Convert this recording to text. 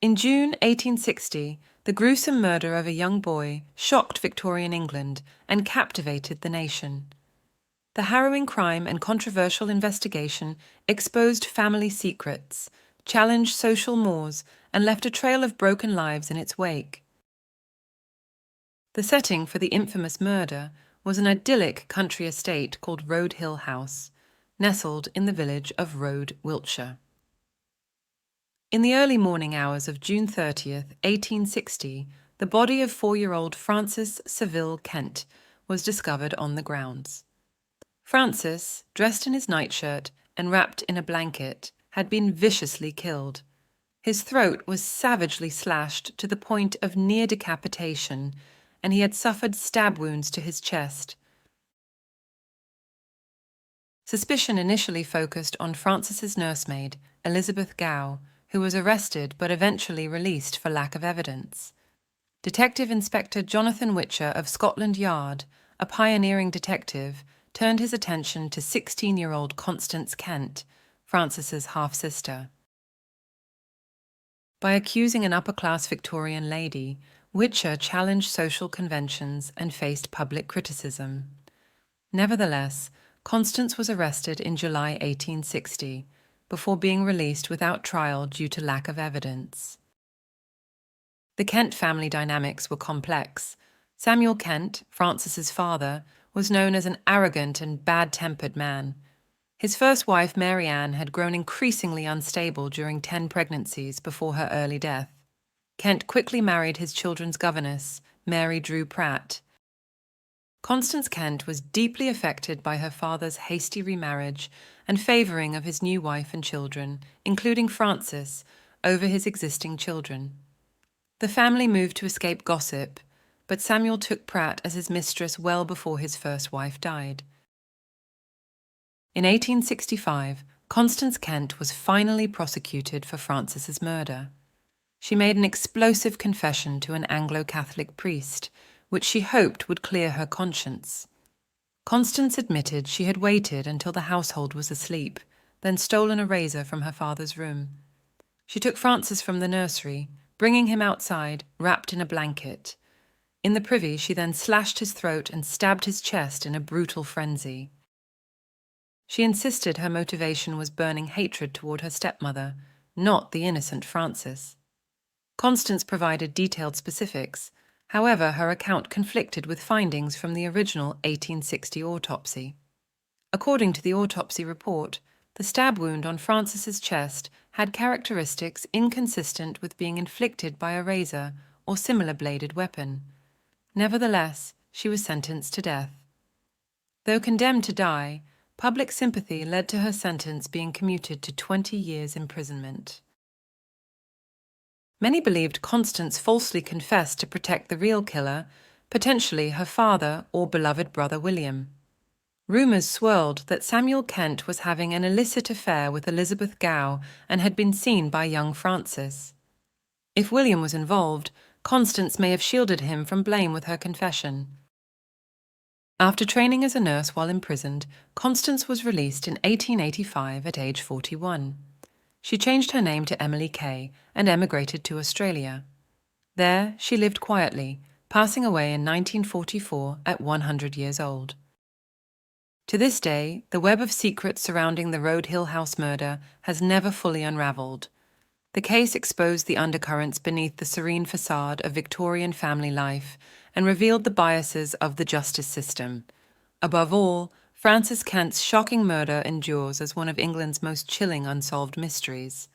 In June 1860, the gruesome murder of a young boy shocked Victorian England and captivated the nation. The harrowing crime and controversial investigation exposed family secrets, challenged social mores, and left a trail of broken lives in its wake. The setting for the infamous murder was an idyllic country estate called Road Hill House, nestled in the village of Road, Wiltshire. In the early morning hours of June 30th, 1860, the body of 4-year-old Frances Saville Kent was discovered on the grounds. Francis, dressed in his nightshirt and wrapped in a blanket, had been viciously killed. His throat was savagely slashed to the point of near decapitation, and he had suffered stab wounds to his chest. Suspicion initially focused on Francis's nursemaid, Elizabeth Gow, who was arrested but eventually released for lack of evidence. Detective Inspector Jonathan Witcher of Scotland Yard, a pioneering detective, turned his attention to 16-year-old Constance Kent, Francis's half-sister. By accusing an upper-class Victorian lady, Witcher challenged social conventions and faced public criticism. Nevertheless, Constance was arrested in July 1860, before being released without trial due to lack of evidence. The Kent family dynamics were complex. Samuel Kent, Francis's father, was known as an arrogant and bad-tempered man. His first wife, Mary Ann, had grown increasingly unstable during 10 pregnancies before her early death. Kent quickly married his children's governess, Mary Drew Pratt. Constance Kent was deeply affected by her father's hasty remarriage and favouring of his new wife and children, including Francis, over his existing children. The family moved to escape gossip, but Samuel took Pratt as his mistress well before his first wife died. In 1865, Constance Kent was finally prosecuted for Francis's murder. She made an explosive confession to an Anglo-Catholic priest, which she hoped would clear her conscience. Constance admitted she had waited until the household was asleep, then stolen a razor from her father's room. She took Francis from the nursery, bringing him outside, wrapped in a blanket. In the privy, she then slashed his throat and stabbed his chest in a brutal frenzy. She insisted her motivation was burning hatred toward her stepmother, not the innocent Francis. Constance provided detailed specifics. However, her account conflicted with findings from the original 1860 autopsy. According to the autopsy report, the stab wound on Francis's chest had characteristics inconsistent with being inflicted by a razor or similar bladed weapon. Nevertheless, she was sentenced to death. Though condemned to die, public sympathy led to her sentence being commuted to 20 years imprisonment. Many believed Constance falsely confessed to protect the real killer, potentially her father or beloved brother William. Rumours swirled that Samuel Kent was having an illicit affair with Elizabeth Gow and had been seen by young Francis. If William was involved, Constance may have shielded him from blame with her confession. After training as a nurse while imprisoned, Constance was released in 1885 at age 41. She changed her name to Emily Kay and emigrated to Australia. There, she lived quietly, passing away in 1944 at 100 years old. To this day, the web of secrets surrounding the Road Hill House murder has never fully unravelled. The case exposed the undercurrents beneath the serene facade of Victorian family life and revealed the biases of the justice system. Above all, Frances Kent's shocking murder endures as one of England's most chilling unsolved mysteries.